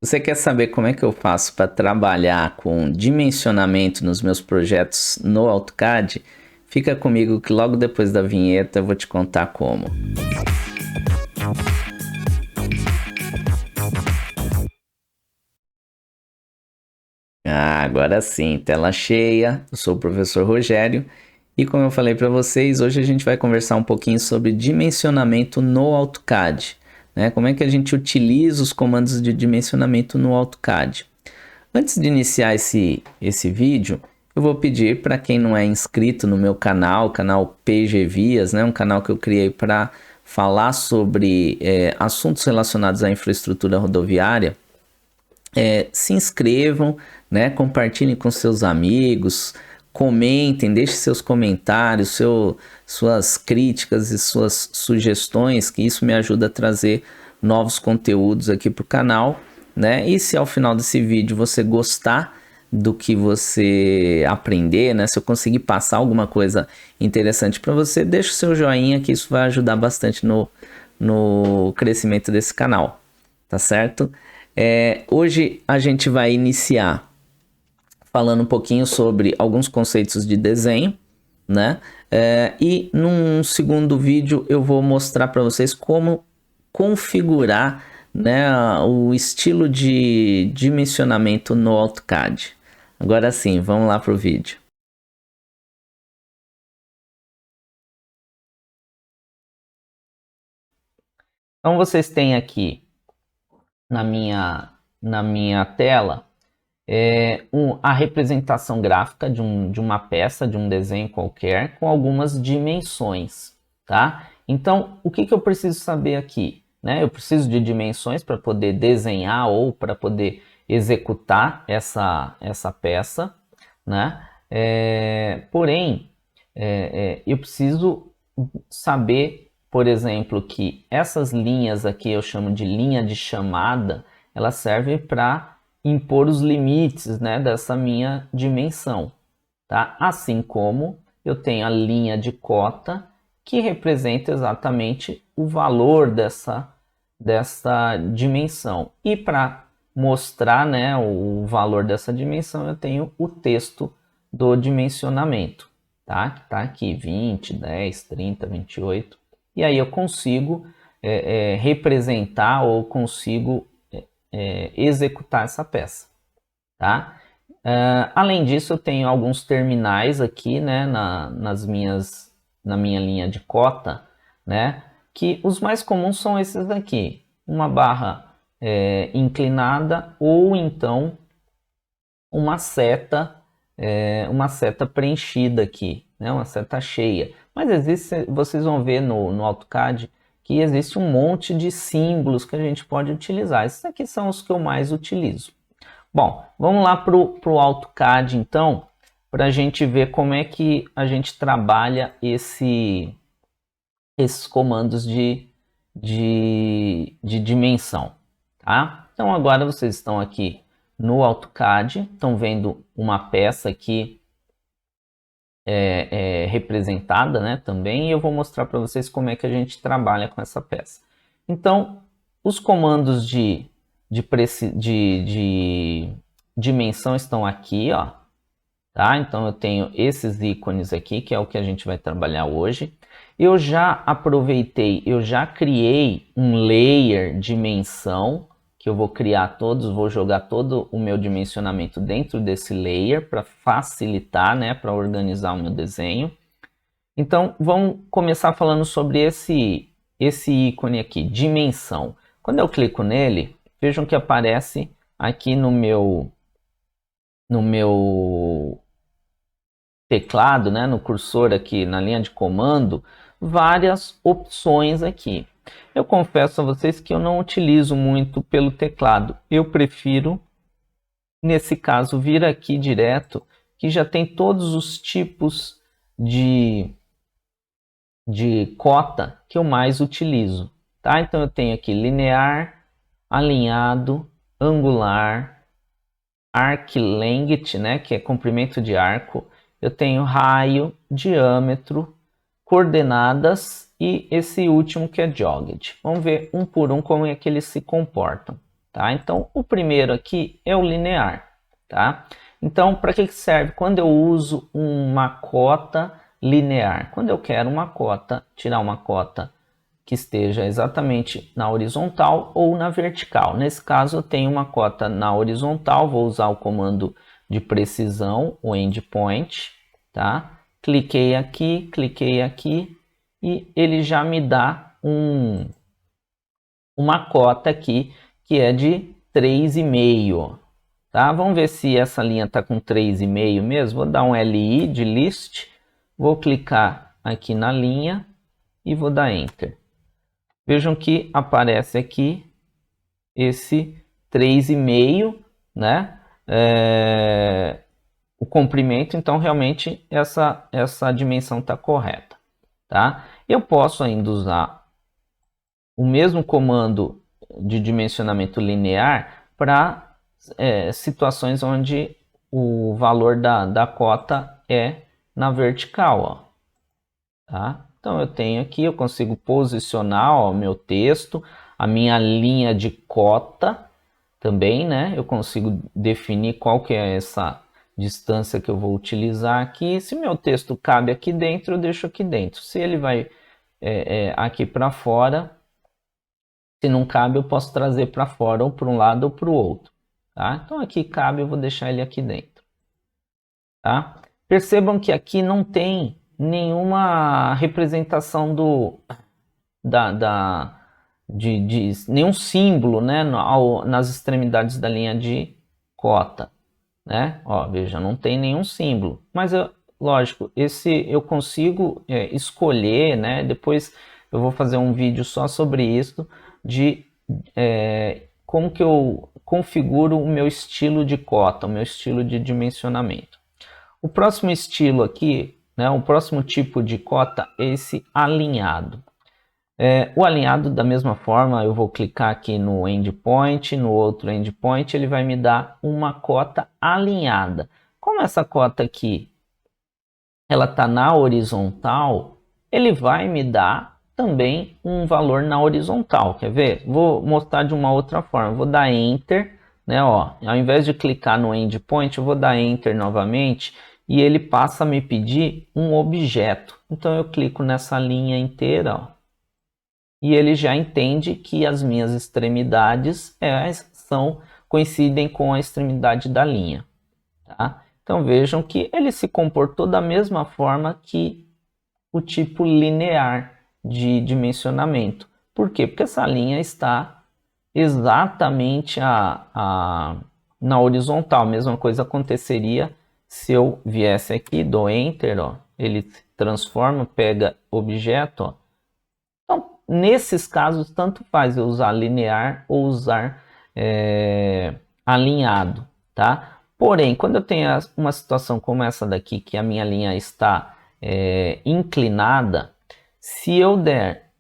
Você quer saber como é que eu faço para trabalhar com dimensionamento nos meus projetos no AutoCAD? Fica comigo que logo depois da vinheta eu vou te contar como. Agora sim, tela cheia. Eu sou o professor Rogério e como eu falei para vocês, hoje a gente vai conversar um pouquinho sobre dimensionamento no AutoCAD, né? Como é que a gente utiliza os comandos de dimensionamento no AutoCAD. Antes de iniciar esse vídeo, eu vou pedir para quem não é inscrito no meu canal, canal PG Vias, né, um canal que eu criei para falar sobre assuntos relacionados à infraestrutura rodoviária, se inscrevam, né, compartilhem com seus amigos, comentem, deixem seus comentários, suas críticas e suas sugestões, que isso me ajuda a trazer novos conteúdos aqui para o canal, né? E se ao final desse vídeo você gostar do que você aprender, né? Se eu conseguir passar alguma coisa interessante para você, deixa o seu joinha que isso vai ajudar bastante no crescimento desse canal, tá certo? Hoje a gente vai iniciar falando um pouquinho sobre alguns conceitos de desenho, né? E num segundo vídeo eu vou mostrar para vocês como configurar, né, o estilo de dimensionamento no AutoCAD. Agora sim, vamos lá para o vídeo. Então vocês têm aqui na minha tela a representação gráfica de uma peça, de um desenho qualquer, com algumas dimensões, tá? Então, o que eu preciso saber aqui? Né? Eu preciso de dimensões para poder desenhar ou para poder executar essa peça, né? Porém, eu preciso saber, por exemplo, que essas linhas aqui eu chamo de linha de chamada, ela serve para impor os limites, né, dessa minha dimensão, tá? Assim como eu tenho a linha de cota que representa exatamente o valor dessa dimensão. E para mostrar, né, o valor dessa dimensão, eu tenho o texto do dimensionamento, tá? Que tá aqui 20, 10, 30, 28. E aí eu consigo representar ou consigo executar essa peça, tá? Além disso, eu tenho alguns terminais aqui, né, na minha linha de cota, né, que os mais comuns são esses aqui, uma barra inclinada ou então uma seta preenchida aqui, né, uma seta cheia. Mas existe, vocês vão ver no AutoCAD que existe um monte de símbolos que a gente pode utilizar. Esses aqui são os que eu mais utilizo. Bom, vamos lá para o AutoCAD então, para a gente ver como é que a gente trabalha esses comandos de dimensão, tá? Então agora vocês estão aqui no AutoCAD, estão vendo uma peça aqui representada, né, também, e eu vou mostrar para vocês como é que a gente trabalha com essa peça. Então, os comandos de dimensão estão aqui, ó, tá? Então eu tenho esses ícones aqui, que é o que a gente vai trabalhar hoje. Eu já aproveitei, eu já criei um layer dimensão, que eu vou criar todos, vou jogar todo o meu dimensionamento dentro desse layer para facilitar, né, para organizar o meu desenho. Então, vamos começar falando sobre esse ícone aqui, dimensão. Quando eu clico nele, vejam que aparece aqui no meu teclado, né, no cursor aqui, na linha de comando, várias opções aqui. Eu confesso a vocês que eu não utilizo muito pelo teclado. Eu prefiro, nesse caso, vir aqui direto, que já tem todos os tipos de cota que eu mais utilizo, tá? Então eu tenho aqui linear, alinhado, angular, arc length, né, que é comprimento de arco. Eu tenho raio, diâmetro, coordenadas e esse último que é jogged. Vamos ver um por um como é que eles se comportam, tá? Então, o primeiro aqui é o linear, tá? Então, para que serve? Quando eu uso uma cota linear, quando eu quero uma cota, tirar uma cota que esteja exatamente na horizontal ou na vertical. Nesse caso, eu tenho uma cota na horizontal, vou usar o comando de precisão, o endpoint, tá? Cliquei aqui e ele já me dá uma cota aqui que é de 3,5, tá? Vamos ver se essa linha está com 3,5 mesmo. Vou dar um LI de list, vou clicar aqui na linha e vou dar Enter. Vejam que aparece aqui esse 3,5, né? O comprimento, então realmente essa dimensão está correta, tá? Eu posso ainda usar o mesmo comando de dimensionamento linear para situações onde o valor da cota é na vertical, ó, tá? Então eu tenho aqui, eu consigo posicionar o meu texto, a minha linha de cota também, né? Eu consigo definir qual que é essa distância que eu vou utilizar aqui. Se meu texto cabe aqui dentro, eu deixo aqui dentro. Se ele vai aqui para fora, se não cabe, eu posso trazer para fora ou para um lado ou para o outro, tá? Então aqui cabe, eu vou deixar ele aqui dentro, tá? Percebam que aqui não tem nenhuma representação de nenhum símbolo, né, nas extremidades da linha de cota, né? Ó, veja, não tem nenhum símbolo, mas lógico, esse eu consigo escolher, né? Depois eu vou fazer um vídeo só sobre isso, de como que eu configuro o meu estilo de cota, o meu estilo de dimensionamento. O próximo estilo aqui, né, o próximo tipo de cota é esse alinhado. O alinhado, da mesma forma, eu vou clicar aqui no endpoint, no outro endpoint, ele vai me dar uma cota alinhada. Como essa cota aqui, ela está na horizontal, ele vai me dar também um valor na horizontal. Quer ver? Vou mostrar de uma outra forma. Vou dar Enter, né? Ó, ao invés de clicar no endpoint, eu vou dar Enter novamente e ele passa a me pedir um objeto. Então eu clico nessa linha inteira, ó, e ele já entende que as minhas extremidades coincidem com a extremidade da linha, tá? Então vejam que ele se comportou da mesma forma que o tipo linear de dimensionamento. Por quê? Porque essa linha está exatamente na horizontal. A mesma coisa aconteceria se eu viesse aqui, dou Enter, ó, ele se transforma, pega objeto, ó. Então, nesses casos, tanto faz eu usar linear ou usar alinhado, tá? Porém, quando eu tenho uma situação como essa daqui, que a minha linha está inclinada, se eu der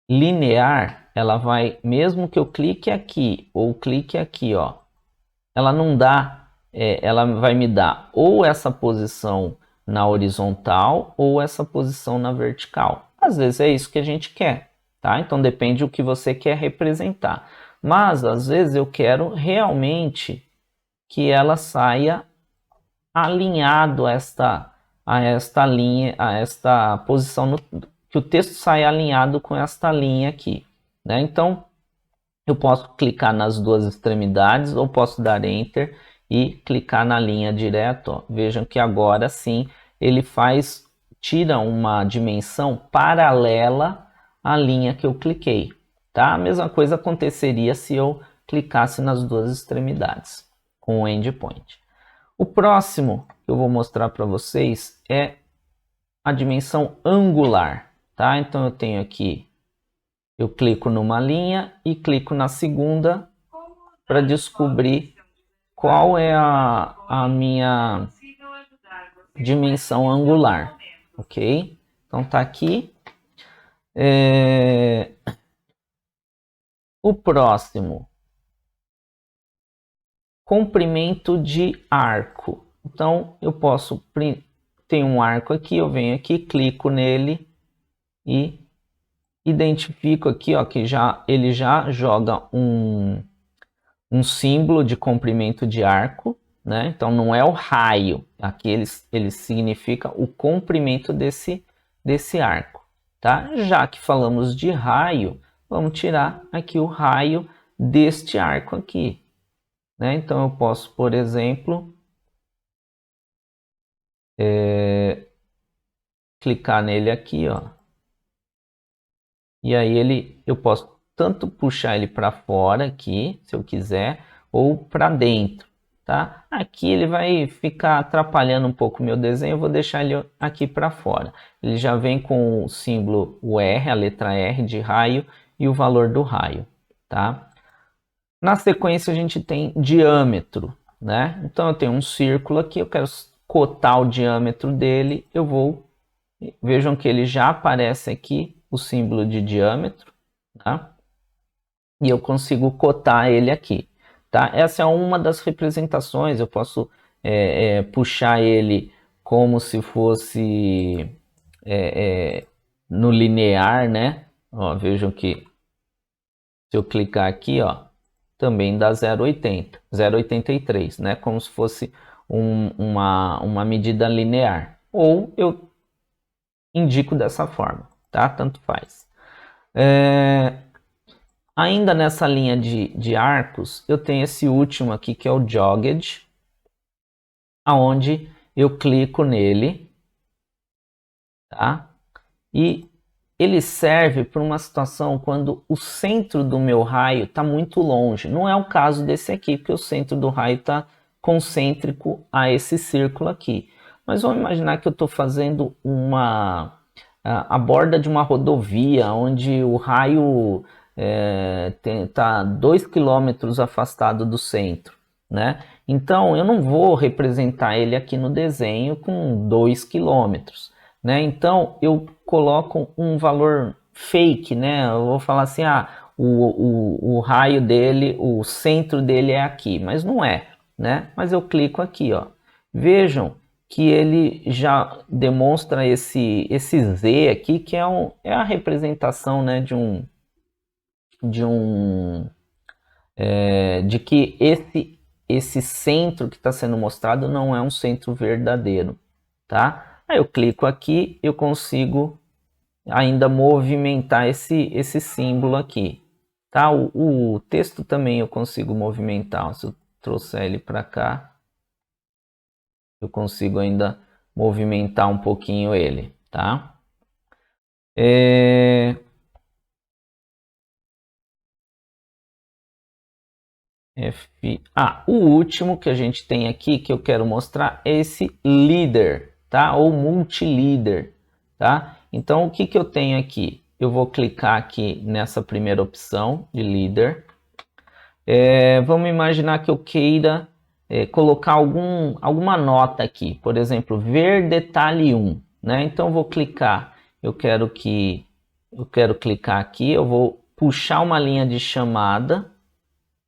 linear, ela vai, mesmo que eu clique aqui ou clique aqui, ó, ela não dá, ela vai me dar ou essa posição na horizontal ou essa posição na vertical. Às vezes é isso que a gente quer, tá? Então depende do que você quer representar. Mas às vezes eu quero realmente que ela saia alinhado a esta linha, a esta posição, que o texto saia alinhado com esta linha aqui, né? Então eu posso clicar nas duas extremidades ou posso dar Enter e clicar na linha direto, ó. Vejam que agora sim ele tira uma dimensão paralela à linha que eu cliquei, tá? A mesma coisa aconteceria se eu clicasse nas duas extremidades com o endpoint. O próximo que eu vou mostrar para vocês é a dimensão angular, tá? Então eu tenho aqui, eu clico numa linha e clico na segunda para descobrir qual é a minha dimensão angular, ok? Então tá aqui. O próximo, comprimento de arco. Então eu posso ter um arco aqui, eu venho aqui, clico nele e identifico aqui, ó, que ele já joga um símbolo de comprimento de arco, né? Então não é o raio, aqui ele significa o comprimento desse arco, tá? Já que falamos de raio, vamos tirar aqui o raio deste arco aqui, né? Então eu posso, por exemplo, clicar nele aqui, ó. E aí eu posso tanto puxar ele para fora aqui, se eu quiser, ou para dentro, tá? Aqui ele vai ficar atrapalhando um pouco o meu desenho, eu vou deixar ele aqui para fora. Ele já vem com o símbolo o R, a letra R de raio e o valor do raio, tá? Na sequência a gente tem diâmetro, né? Então eu tenho um círculo aqui, eu quero cotar o diâmetro dele, eu vou... Vejam que ele já aparece aqui, o símbolo de diâmetro, tá? E eu consigo cotar ele aqui, tá? Essa é uma das representações, eu posso puxar ele como se fosse no linear, né? Ó, vejam que se eu clicar aqui, ó, também dá 0,80, 0,83, né? Como se fosse uma medida linear. Ou eu indico dessa forma, tá? Tanto faz. Ainda nessa linha de arcos, eu tenho esse último aqui que é o jogged, aonde eu clico nele, tá? E ele serve para uma situação quando o centro do meu raio está muito longe. Não é o caso desse aqui, porque o centro do raio está concêntrico a esse círculo aqui. Mas vamos imaginar que eu estou fazendo a borda de uma rodovia, onde o raio está 2 km afastado do centro, né? Então eu não vou representar ele aqui no desenho com 2 km, né? Então eu coloco um valor fake, né? Eu vou falar assim, o raio dele, o centro dele é aqui, mas não é, né? Mas eu clico aqui, ó. Vejam que ele já demonstra esse Z aqui, que é a representação, né, de que esse centro que está sendo mostrado não é um centro verdadeiro, tá? Aí eu clico aqui, eu consigo ainda movimentar esse símbolo aqui, tá? O texto também eu consigo movimentar, se eu trouxer ele para cá, eu consigo ainda movimentar um pouquinho ele, tá? O último que a gente tem aqui que eu quero mostrar é esse líder, tá? Ou multilíder, tá? Então o que eu tenho aqui? Eu vou clicar aqui nessa primeira opção de líder. Vamos imaginar que eu queira colocar alguma nota aqui, por exemplo, ver detalhe 1, né? Então eu vou clicar, eu quero clicar aqui, eu vou puxar uma linha de chamada,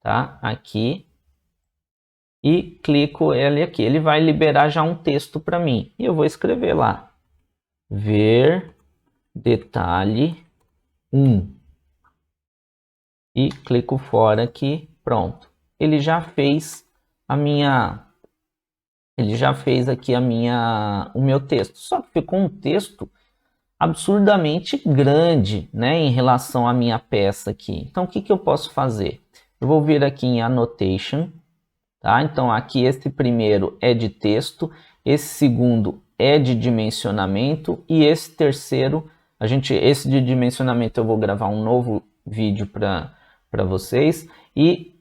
tá? Aqui, e clico ele aqui, ele vai liberar já um texto para mim, e eu vou escrever lá, ver detalhe 1, e clico fora aqui, pronto. Ele já fez aqui o meu texto, só que ficou um texto absurdamente grande, né, em relação à minha peça aqui. Então o que eu posso fazer? Eu vou vir aqui em Annotation, tá? Então aqui esse primeiro é de texto, esse segundo é de dimensionamento e esse terceiro, esse de dimensionamento eu vou gravar um novo vídeo para vocês, e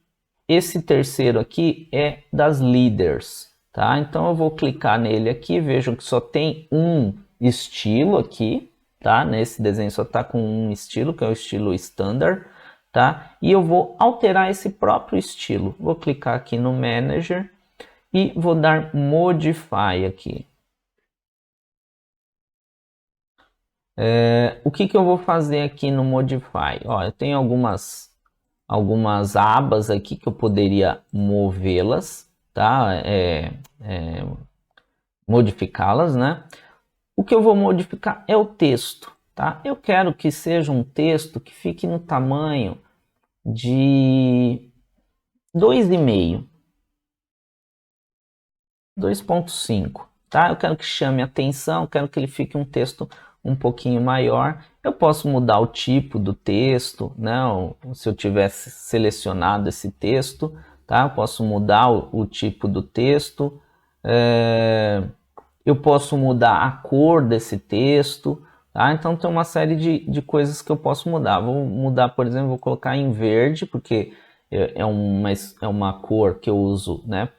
esse terceiro aqui é das leaders, tá? Então eu vou clicar nele aqui, vejam que só tem um estilo aqui, tá? Nesse desenho só tá com um estilo, que é o estilo standard, tá? E eu vou alterar esse próprio estilo. Vou clicar aqui no Manager e vou dar Modify aqui. O que eu vou fazer aqui no Modify? Ó, eu tenho algumas abas aqui que eu poderia movê-las, tá? Modificá-las, né? O que eu vou modificar é o texto, tá? Eu quero que seja um texto que fique no tamanho de 2,5. 2,5, tá? Eu quero que chame atenção, eu quero que ele fique um texto um pouquinho maior. Eu posso mudar o tipo do texto, né? Se eu tivesse selecionado esse texto, tá? Eu posso mudar o tipo do texto. Eu posso mudar a cor desse texto, tá? Então tem uma série de coisas que eu posso mudar. Vou mudar, por exemplo, vou colocar em verde, porque é uma cor que eu uso, né?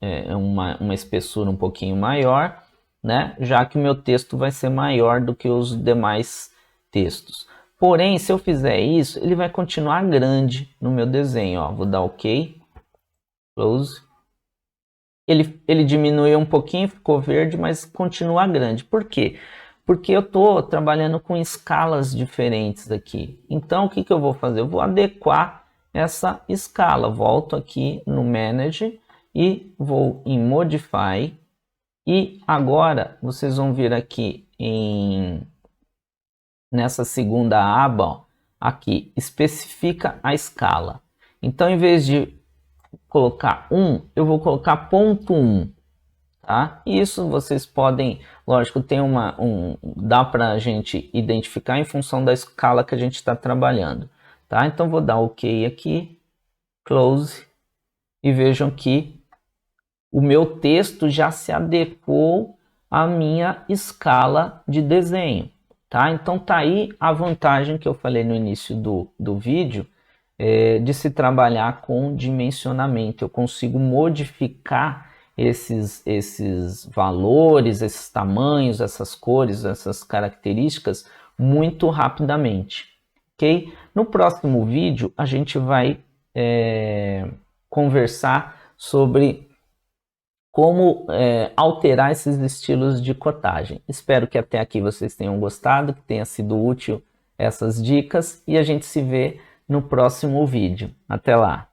É uma espessura um pouquinho maior, né? Já que o meu texto vai ser maior do que os demais textos. Porém, se eu fizer isso, ele vai continuar grande no meu desenho, ó. Vou dar OK, close. Ele diminuiu um pouquinho, ficou verde, mas continua grande. Por quê? Porque eu estou trabalhando com escalas diferentes aqui. Então, o que eu vou fazer? Eu vou adequar essa escala. Volto aqui no Manage e vou em Modify. E agora, vocês vão vir aqui nessa segunda aba, ó, aqui, especifica a escala. Então, em vez de colocar 1, eu vou colocar ponto 1, tá? Isso vocês podem, lógico, tem dá para a gente identificar em função da escala que a gente está trabalhando, tá? Então vou dar OK aqui, close, e vejam que o meu texto já se adequou à minha escala de desenho, tá? Então tá aí a vantagem que eu falei no início do vídeo, de se trabalhar com dimensionamento. Eu consigo modificar esses valores, esses tamanhos, essas cores, essas características muito rapidamente, ok? No próximo vídeo a gente vai conversar sobre como alterar esses estilos de cotagem. Espero que até aqui vocês tenham gostado, que tenha sido útil essas dicas, e a gente se vê no próximo vídeo. Até lá!